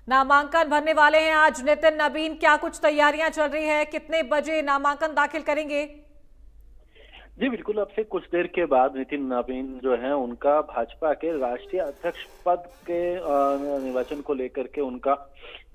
नामांकन भरने वाले हैं आज नितिन नवीन। क्या कुछ तैयारियां चल रही है, कितने बजे नामांकन दाखिल करेंगे? जी बिल्कुल, अब से कुछ देर के बाद नितिन नवीन जो है उनका भाजपा के राष्ट्रीय अध्यक्ष पद के निर्वाचन को लेकर के उनका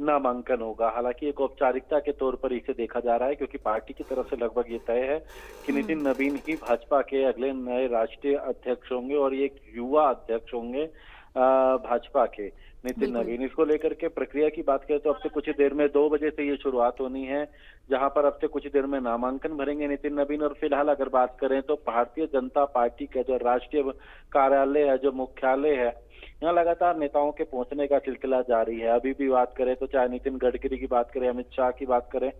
नामांकन होगा। हालांकि एक औपचारिकता के तौर पर इसे देखा जा रहा है, क्योंकि पार्टी की तरफ से लगभग ये तय है कि नितिन नवीन ही भाजपा के अगले नए राष्ट्रीय अध्यक्ष होंगे और ये एक युवा अध्यक्ष होंगे भाजपा के नितिन बिल्कुल। नवीन। इसको लेकर के प्रक्रिया की बात करें तो अब से कुछ ही देर में 2 बजे से ये शुरुआत होनी है, जहां पर अब से कुछ ही देर में नामांकन भरेंगे नितिन नवीन। और फिलहाल अगर बात करें तो भारतीय जनता पार्टी का जो राष्ट्रीय कार्यालय है, जो मुख्यालय है, यहाँ लगातार नेताओं के पहुंचने का सिलसिला जारी है। अभी भी बात करें तो चाहे नितिन गडकरी की बात करें, अमित शाह की बात करें,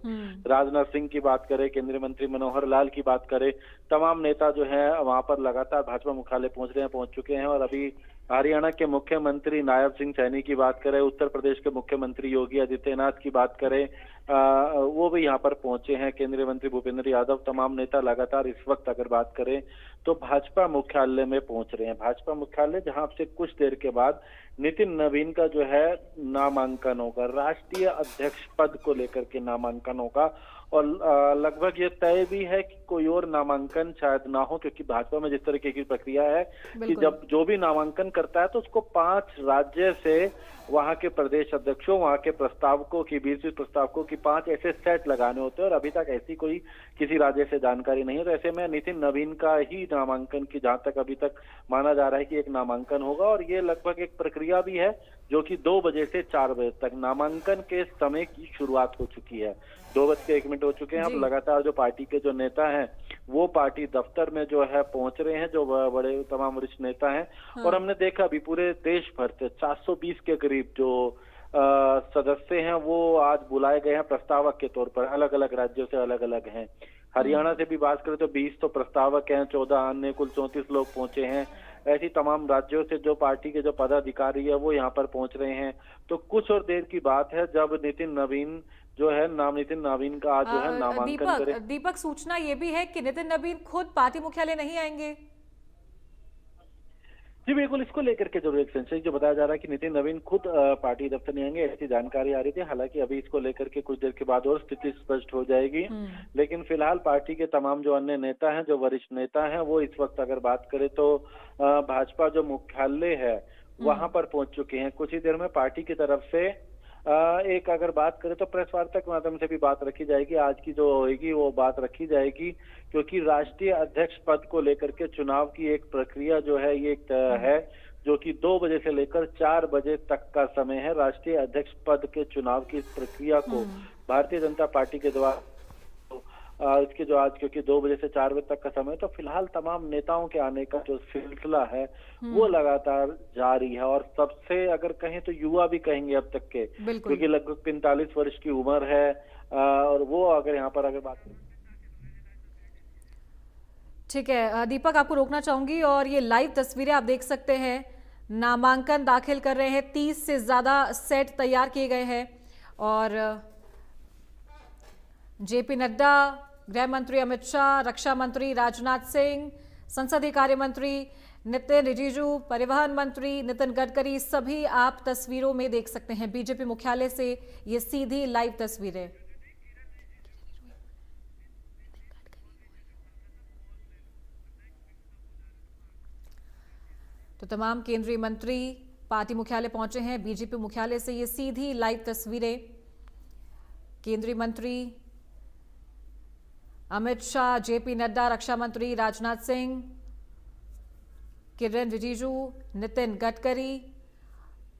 राजनाथ सिंह की बात करें, केंद्रीय मंत्री मनोहर लाल की बात करें, तमाम नेता जो है वहां पर लगातार भाजपा मुख्यालय पहुंच रहे हैं, पहुंच चुके हैं। और अभी हरियाणा के मुख्यमंत्री नायब सिंह सैनी की बात करें, उत्तर प्रदेश के मुख्यमंत्री योगी आदित्यनाथ की बात करें, वो भी यहाँ पर पहुंचे हैं, केंद्रीय मंत्री भूपेंद्र यादव, तमाम नेता लगातार इस वक्त अगर बात करें तो भाजपा मुख्यालय में पहुंच रहे हैं। भाजपा मुख्यालय जहां से कुछ देर के बाद नितिन नवीन का जो है नामांकन होगा, राष्ट्रीय अध्यक्ष पद को लेकर के नामांकन होगा। और लगभग ये तय भी है कि कोई और नामांकन शायद ना हो, क्योंकि भाजपा में जिस तरीके की प्रक्रिया है कि जब जो भी नामांकन करता है तो उसको 5 राज्य से वहां के प्रदेश अध्यक्षों, वहां के प्रस्तावकों की 20 प्रस्तावकों की 5 ऐसे सेट लगाने होते हैं, और अभी तक ऐसी कोई किसी राज्य से जानकारी नहीं है। तो ऐसे में नितिन नवीन का ही नामांकन की जहां तक अभी तक माना जा रहा है कि एक नामांकन होगा, और ये लगभग एक प्रक्रिया भी है जो कि 2 बजे से 4 बजे तक नामांकन के समय की शुरुआत हो चुकी है। 2:01 हो चुके हैं। अब लगातार जो पार्टी के जो नेता हैं वो पार्टी दफ्तर में जो है पहुंच रहे हैं, जो बड़े तमाम वरिष्ठ नेता हैं। और हमने देखा अभी पूरे देश भर से 420 के करीब जो सदस्य हैं वो आज बुलाए गए हैं प्रस्तावक के तौर पर, अलग अलग राज्यों से अलग अलग हैं। हरियाणा से भी बात करें तो 20 तो प्रस्तावक हैं, 14 अन्य, कुल 34 लोग पहुंचे हैं। ऐसी तमाम राज्यों से जो पार्टी के जो पदाधिकारी है वो यहाँ पर पहुंच रहे हैं। तो कुछ और देर की बात है जब नितिन नवीन जो है नितिन नवीन का आज जो है नामांकन करे। दीपक, सूचना ये भी है कि नितिन नवीन खुद पार्टी मुख्यालय नहीं आएंगे। जी बिल्कुल, इसको लेकर के जरूर एक संशय जो बताया जा रहा है कि नितिन नवीन खुद पार्टी दफ्तर नहीं आएंगे, ऐसी जानकारी आ रही थी। हालांकि अभी इसको लेकर के कुछ देर के बाद और स्थिति स्पष्ट हो जाएगी। लेकिन फिलहाल पार्टी के तमाम जो अन्य नेता हैं, जो वरिष्ठ नेता हैं, वो इस वक्त अगर बात करें तो भाजपा जो मुख्यालय है वहां पर पहुंच चुके हैं। कुछ ही देर में पार्टी की तरफ से एक अगर बात करें तो प्रेस वार्ता के माध्यम से भी बात रखी जाएगी। आज की जो होगी वो बात रखी जाएगी, क्योंकि राष्ट्रीय अध्यक्ष पद को लेकर के चुनाव की एक प्रक्रिया जो है ये एक है, जो कि 2 बजे से लेकर 4 बजे तक का समय है। राष्ट्रीय अध्यक्ष पद के चुनाव की प्रक्रिया को भारतीय जनता पार्टी के द्वारा इसके जो आज क्योंकि 2 बजे से 4 बजे तक का समय, तो फिलहाल तमाम नेताओं के आने का जो सिलसिला है वो लगातार जारी है। और सबसे अगर कहें तो युवा भी कहेंगे अब तक के, क्योंकि लगभग 45 वर्ष की उम्र है। और वो अगर यहाँ पर अगर बात करें। ठीक है दीपक, आपको रोकना चाहूंगी। और ये लाइव तस्वीरें आप देख सकते हैं, नामांकन दाखिल कर रहे हैं, 30 से ज्यादा सेट तैयार किए गए हैं। और जेपी नड्डा, गृह मंत्री अमित शाह, रक्षा मंत्री राजनाथ सिंह, संसदीय कार्य मंत्री नितिन रिजिजू, परिवहन मंत्री नितिन गडकरी, सभी आप तस्वीरों में देख सकते हैं। बीजेपी मुख्यालय से ये सीधी लाइव तस्वीरें। तो तमाम केंद्रीय मंत्री पार्टी मुख्यालय पहुंचे हैं। बीजेपी मुख्यालय से ये सीधी लाइव तस्वीरें। केंद्रीय मंत्री अमित शाह, जेपी नड्डा, रक्षा मंत्री राजनाथ सिंह, किरेन रिजिजू, नितिन गडकरी,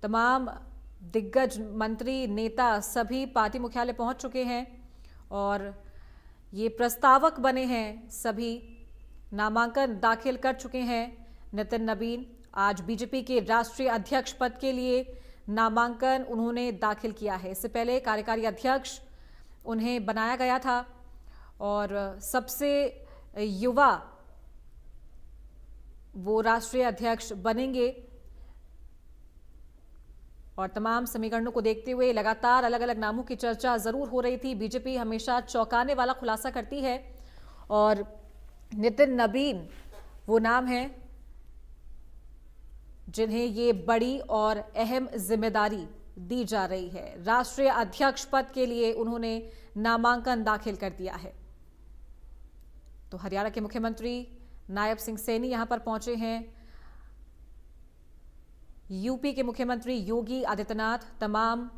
तमाम दिग्गज मंत्री नेता सभी पार्टी मुख्यालय पहुंच चुके हैं। और ये प्रस्तावक बने हैं, सभी नामांकन दाखिल कर चुके हैं। नितिन नवीन आज बीजेपी के राष्ट्रीय अध्यक्ष पद के लिए नामांकन उन्होंने दाखिल किया है। इससे पहले कार्यकारी अध्यक्ष उन्हें बनाया गया था और सबसे युवा वो राष्ट्रीय अध्यक्ष बनेंगे। और तमाम समीकरणों को देखते हुए लगातार अलग अलग नामों की चर्चा जरूर हो रही थी। बीजेपी हमेशा चौंकाने वाला खुलासा करती है और नितिन नवीन वो नाम है जिन्हें ये बड़ी और अहम जिम्मेदारी दी जा रही है। राष्ट्रीय अध्यक्ष पद के लिए उन्होंने नामांकन दाखिल कर दिया है। तो हरियाणा के मुख्यमंत्री नायब सिंह सैनी यहां पर पहुंचे हैं। यूपी के मुख्यमंत्री योगी आदित्यनाथ, तमाम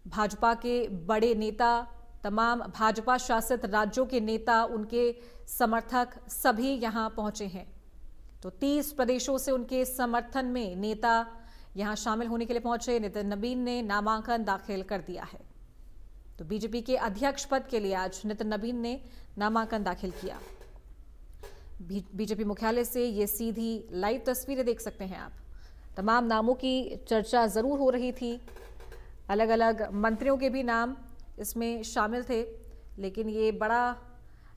भाजपा के बड़े नेता, तमाम भाजपा शासित राज्यों के नेता, उनके समर्थक सभी यहां पहुंचे हैं। तो 30 प्रदेशों से उनके समर्थन में नेता यहां शामिल होने के लिए पहुंचे। नितिन नबीन ने नामांकन दाखिल कर दिया है। तो बीजेपी के अध्यक्ष पद के लिए आज नितिन नबीन ने नामांकन दाखिल किया। बीजेपी मुख्यालय से ये सीधी लाइव तस्वीरें देख सकते हैं आप। तमाम नामों की चर्चा जरूर हो रही थी, अलग अलग मंत्रियों के भी नाम इसमें शामिल थे, लेकिन ये बड़ा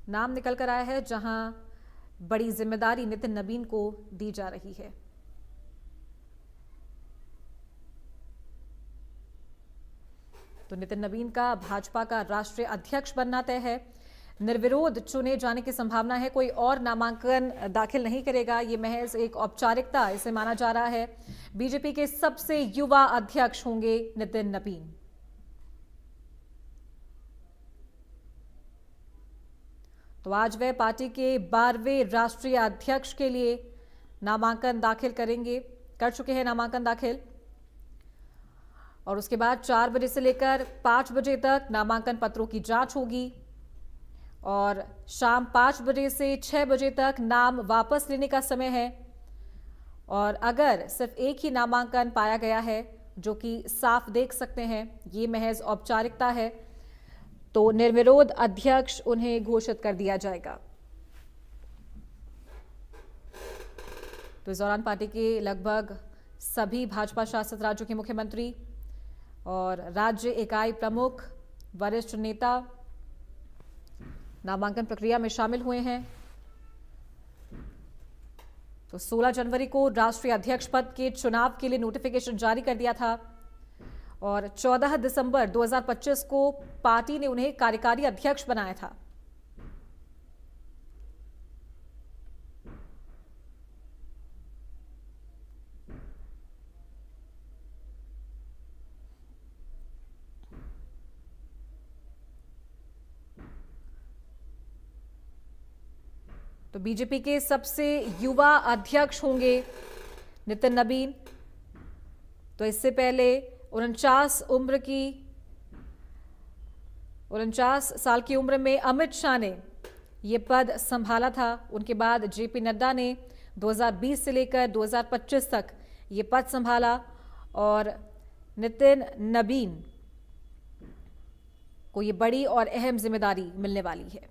नाम निकल कर आया है जहां बड़ी जिम्मेदारी नितिन नबीन को दी जा रही है। तो नितिन नबीन का भाजपा का राष्ट्रीय अध्यक्ष बनना तय है। निर्विरोध चुने जाने की संभावना है। कोई और नामांकन दाखिल नहीं करेगा। ये महज एक औपचारिकता इसे माना जा रहा है। बीजेपी के सबसे युवा अध्यक्ष होंगे नितिन नबीन। तो आज वे पार्टी के 12वें राष्ट्रीय अध्यक्ष के लिए नामांकन दाखिल करेंगे। कर चुके हैं नामांकन दाखिल, और उसके बाद 4 बजे से लेकर 5 बजे तक नामांकन पत्रों की जांच होगी, और शाम 5 बजे से 6 बजे तक नाम वापस लेने का समय है। और अगर सिर्फ एक ही नामांकन पाया गया है, जो कि साफ देख सकते हैं ये महज औपचारिकता है, तो निर्विरोध अध्यक्ष उन्हें घोषित कर दिया जाएगा। तो इस दौरान पार्टी के लगभग सभी भाजपा शासित राज्यों के मुख्यमंत्री और राज्य इकाई प्रमुख, वरिष्ठ नेता नामांकन प्रक्रिया में शामिल हुए हैं। तो 16 जनवरी को राष्ट्रीय अध्यक्ष पद के चुनाव के लिए नोटिफिकेशन जारी कर दिया था, और 14 दिसंबर 2025 को पार्टी ने उन्हें कार्यकारी अध्यक्ष बनाया था। तो बीजेपी के सबसे युवा अध्यक्ष होंगे नितिन नबीन। तो इससे पहले 49 साल की उम्र में अमित शाह ने यह पद संभाला था। उनके बाद जेपी नड्डा ने 2020 से लेकर 2025 तक ये पद संभाला, और नितिन नबीन को ये बड़ी और अहम जिम्मेदारी मिलने वाली है।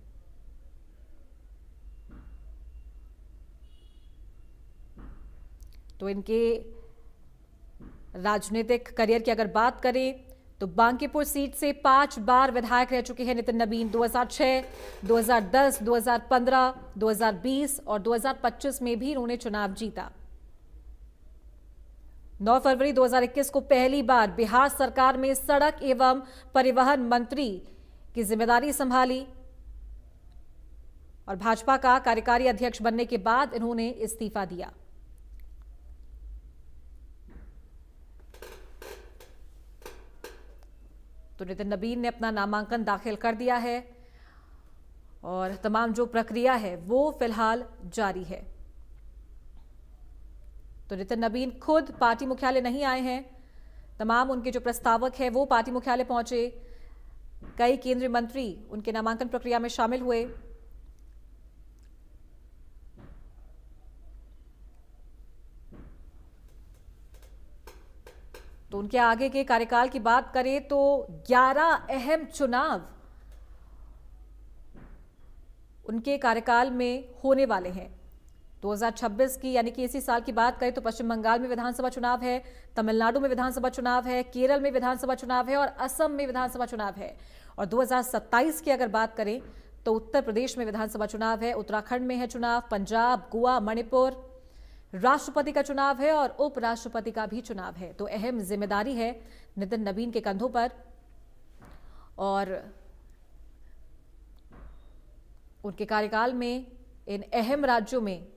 तो इनके राजनीतिक करियर की अगर बात करें तो बांकीपुर सीट से 5 बार विधायक रह चुके हैं नितिन नबीन। 2006, 2010, 2015, 2020 और 2025 में भी उन्होंने चुनाव जीता। 9 फरवरी 2021 को पहली बार बिहार सरकार में सड़क एवं परिवहन मंत्री की जिम्मेदारी संभाली, और भाजपा का कार्यकारी अध्यक्ष बनने के बाद इन्होंने इस्तीफा दिया। तो नितिन नबीन ने अपना नामांकन दाखिल कर दिया है, और तमाम जो प्रक्रिया है वो फिलहाल जारी है। तो नितिन नबीन खुद पार्टी मुख्यालय नहीं आए हैं। तमाम उनके जो प्रस्तावक हैं वो पार्टी मुख्यालय पहुंचे। कई केंद्रीय मंत्री उनके नामांकन प्रक्रिया में शामिल हुए। तो उनके आगे के कार्यकाल की बात करें तो 11 अहम चुनाव उनके कार्यकाल में होने वाले हैं। 2026 की यानी कि इसी साल की बात करें तो पश्चिम बंगाल में विधानसभा चुनाव है, तमिलनाडु में विधानसभा चुनाव है, केरल में विधानसभा चुनाव है, और असम में विधानसभा चुनाव है। और 2027 की अगर बात करें तो उत्तर प्रदेश में विधानसभा चुनाव है, उत्तराखंड में है चुनाव, पंजाब, गोवा, मणिपुर, राष्ट्रपति का चुनाव है, और उपराष्ट्रपति का भी चुनाव है। तो अहम जिम्मेदारी है नितिन नबीन के कंधों पर, और उनके कार्यकाल में इन अहम राज्यों में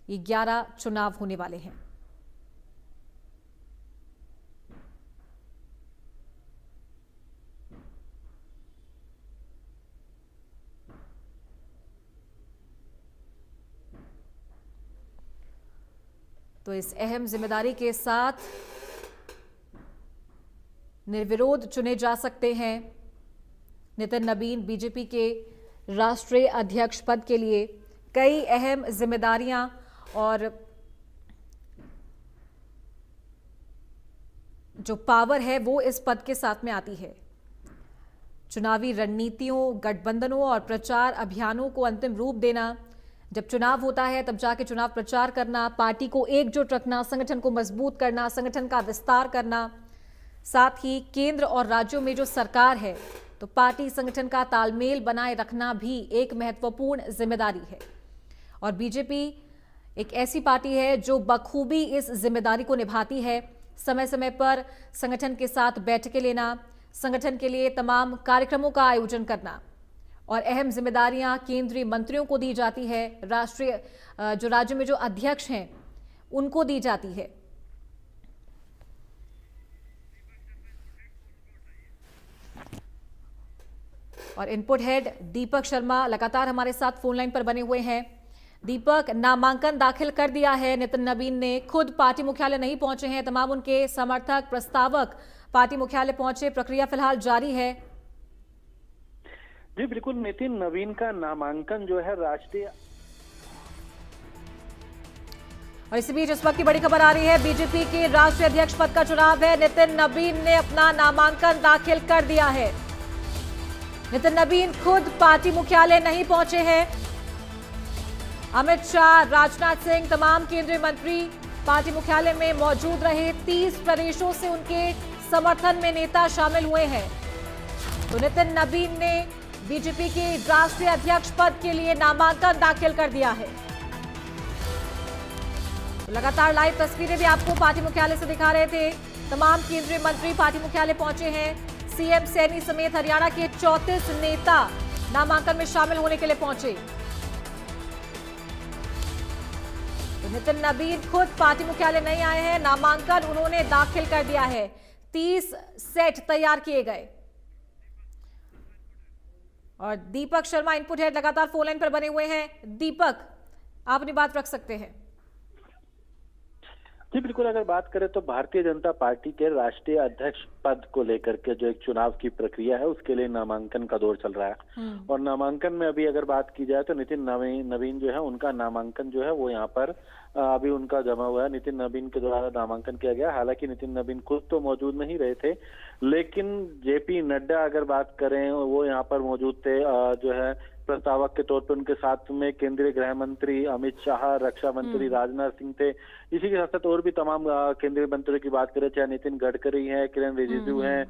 ये 11 चुनाव होने वाले हैं। तो इस अहम जिम्मेदारी के साथ निर्विरोध चुने जा सकते हैं नितिन नबीन बीजेपी के राष्ट्रीय अध्यक्ष पद के लिए। कई अहम जिम्मेदारियां और जो पावर है वो इस पद के साथ में आती है। चुनावी रणनीतियों, गठबंधनों और प्रचार अभियानों को अंतिम रूप देना, जब चुनाव होता है तब जाके चुनाव प्रचार करना, पार्टी को एकजुट रखना, संगठन को मजबूत करना, संगठन का विस्तार करना, साथ ही केंद्र और राज्यों में जो सरकार है तो पार्टी संगठन का तालमेल बनाए रखना भी एक महत्वपूर्ण जिम्मेदारी है। और बीजेपी एक ऐसी पार्टी है जो बखूबी इस जिम्मेदारी को निभाती है। समय समय पर संगठन के साथ बैठकें लेना, संगठन के लिए तमाम कार्यक्रमों का आयोजन करना और अहम जिम्मेदारियां केंद्रीय मंत्रियों को दी जाती है, राष्ट्रीय जो राज्यों में जो अध्यक्ष हैं उनको दी जाती है। और इनपुट हेड दीपक शर्मा लगातार हमारे साथ फोन लाइन पर बने हुए हैं। दीपक, नामांकन दाखिल कर दिया है नितिन नबीन ने, खुद पार्टी मुख्यालय नहीं पहुंचे हैं, तमाम उनके समर्थक प्रस्तावक पार्टी मुख्यालय पहुंचे, प्रक्रिया फिलहाल जारी है। जी बिल्कुल, नितिन नबीन का नामांकन जो है राष्ट्रीय। और इसी बीच इस वक्त की बड़ी खबर आ रही है, बीजेपी के राष्ट्रीय अध्यक्ष पद का चुनाव है। नितिन नबीन ने अपना नामांकन दाखिल कर दिया है। नितिन नबीन खुद पार्टी मुख्यालय नहीं पहुंचे हैं। अमित शाह, राजनाथ सिंह, तमाम केंद्रीय मंत्री पार्टी मुख्यालय में मौजूद रहे। 30 प्रदेशों से उनके समर्थन में नेता शामिल हुए हैं। तो नितिन नबीन ने बीजेपी के राष्ट्रीय अध्यक्ष पद के लिए नामांकन दाखिल कर दिया है। तो लगातार लाइव तस्वीरें भी आपको पार्टी मुख्यालय से दिखा रहे थे। तमाम केंद्रीय मंत्री पार्टी मुख्यालय पहुंचे हैं। सीएम सैनी समेत हरियाणा के 34 नेता नामांकन में शामिल होने के लिए पहुंचे। तो नितिन नबीन खुद पार्टी मुख्यालय नहीं आए हैं, नामांकन उन्होंने दाखिल कर दिया है। 30 सेट तैयार किए गए। और दीपक शर्मा इनपुट हेड लगातार फोन लाइन पर बने हुए हैं। दीपक, आप अपनी बात रख सकते हैं। जी बिल्कुल, अगर बात करें तो भारतीय जनता पार्टी के राष्ट्रीय अध्यक्ष पद को लेकर के जो एक चुनाव की प्रक्रिया है उसके लिए नामांकन का दौर चल रहा है। और नामांकन में अभी अगर बात की जाए तो नितिन नबीन जो है उनका नामांकन जो है वो यहाँ पर अभी उनका जमा हुआ है। नितिन नबीन के द्वारा नामांकन किया गया। हालांकि नितिन नबीन खुद तो मौजूद नहीं रहे थे, लेकिन जेपी नड्डा अगर बात करें वो यहाँ पर मौजूद थे। जो है प्रस्तावक के तौर पर उनके साथ में केंद्रीय गृह मंत्री अमित शाह, रक्षा मंत्री राजनाथ सिंह थे। इसी के साथ साथ और भी तमाम केंद्रीय मंत्रियों की बात करें, चाहे नितिन गडकरी हैं, किरण रिजिजू हैं,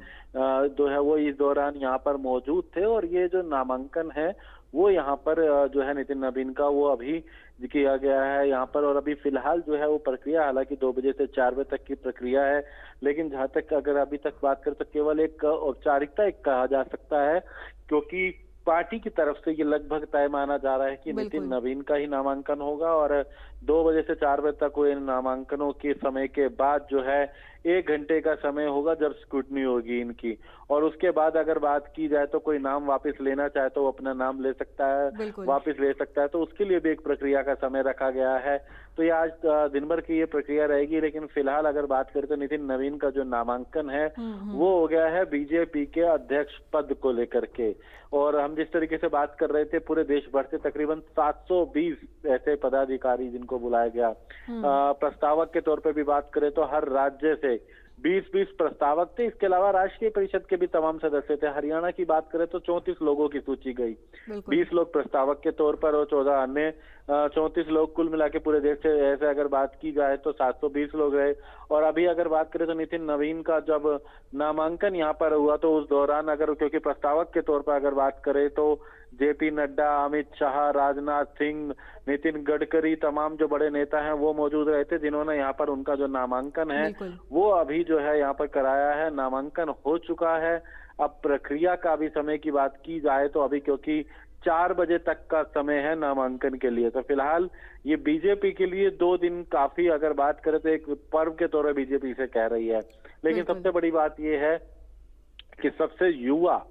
जो है वो इस दौरान यहाँ पर मौजूद थे। और ये जो नामांकन है वो यहाँ पर जो है नितिन नबीन का वो अभी किया गया है यहाँ पर। और अभी फिलहाल जो है वो प्रक्रिया हालांकि 2 बजे से 4 बजे तक की प्रक्रिया है, लेकिन जहां तक अगर अभी तक बात करें तो केवल एक औपचारिकता एक कहा जा सकता है, क्योंकि पार्टी की तरफ से ये लगभग तय माना जा रहा है कि नितिन नबीन का ही नामांकन होगा। और 2 बजे से 4 बजे तक हुए नामांकनों के समय के बाद जो है 1 घंटे का समय होगा जब स्क्रूटनी होगी इनकी। और उसके बाद अगर बात की जाए तो कोई नाम वापस लेना चाहे तो वो अपना नाम ले सकता है, वापस ले सकता है। तो उसके लिए भी एक प्रक्रिया का समय रखा गया है। तो ये आज दिन भर की ये प्रक्रिया रहेगी। लेकिन फिलहाल अगर बात करें तो नितिन नबीन का जो नामांकन है वो हो गया है बीजेपी के अध्यक्ष पद को लेकर के। और हम जिस तरीके से बात कर रहे थे, पूरे देश भर से तकरीबन 720 ऐसे पदाधिकारी जिनको बुलाया गया। प्रस्तावक के तौर पे भी बात करें तो हर राज्य से 20-20 प्रस्तावक थे। इसके अलावा राष्ट्रीय परिषद के भी तमाम सदस्य थे। हरियाणा की बात करें तो 34 लोगों की सूची गई। 20 लोग प्रस्तावक के तौर पर और 14 अन्य 34 लोग कुल मिला के पूरे देश से ऐसे अगर बात की जाए तो 720 लोग रहे। और अभी अगर बात करें तो नितिन नबीन का जब नामांकन यहाँ पर हुआ तो उस दौरान अगर क्योंकि प्रस्तावक के तौर पर अगर बात करें तो जेपी नड्डा, अमित शाह, राजनाथ सिंह, नितिन गडकरी, तमाम जो बड़े नेता हैं वो मौजूद रहे थे, जिन्होंने यहाँ पर उनका जो नामांकन है वो अभी जो है यहाँ पर कराया है। नामांकन हो चुका है। अब प्रक्रिया का भी समय की बात की जाए तो अभी क्योंकि 4 बजे तक का समय है नामांकन के लिए, तो फिलहाल ये बीजेपी के लिए 2 दिन काफी अगर बात करें तो एक पर्व के तौर पर बीजेपी से कह रही है। लेकिन सबसे बड़ी बात ये है कि सबसे युवा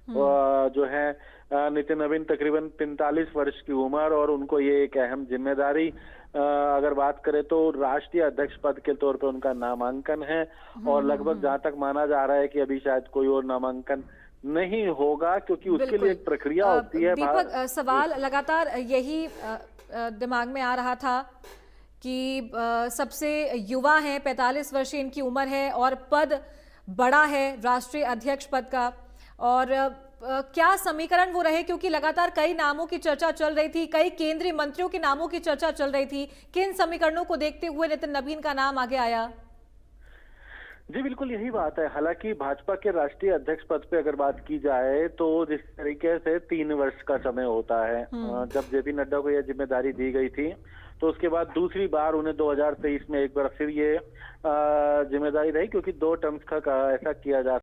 जो है नितिन नबीन तकरीबन 45 वर्ष की उम्र और उनको ये एक अहम जिम्मेदारी अगर बात करें तो राष्ट्रीय अध्यक्ष पद के तौर पे उनका नामांकन है और लगभग जहां तक माना जा रहा है कि अभी शायद कोई और नामांकन नहीं होगा, क्योंकि उसके बिल्कुल। लिए एक प्रक्रिया होती है। दीपक, सवाल लगातार यही दिमाग में आ रहा था कि सबसे युवा हैं, 45 वर्षीय इनकी उम्र है और पद बड़ा है राष्ट्रीय अध्यक्ष पद का, और क्या समीकरण वो रहे, क्योंकि लगातार कई नामों की चर्चा चल रही थी, कई केंद्रीय मंत्रियों के नामों की चर्चा चल रही थी। किन समीकरणों को देखते हुए नितिन नबीन का नाम आगे आया? जी बिल्कुल यही बात है। हालांकि भाजपा के राष्ट्रीय अध्यक्ष पद पे अगर बात की जाए तो जिस तरीके से 3 वर्ष का समय होता है, जब जेपी नड्डा को यह जिम्मेदारी दी गई थी तो उसके बाद दूसरी बार उन्हें 2023 में एक बार फिर ये जिम्मेदारी रही, क्योंकि 2 टर्म्स का ऐसा किया जा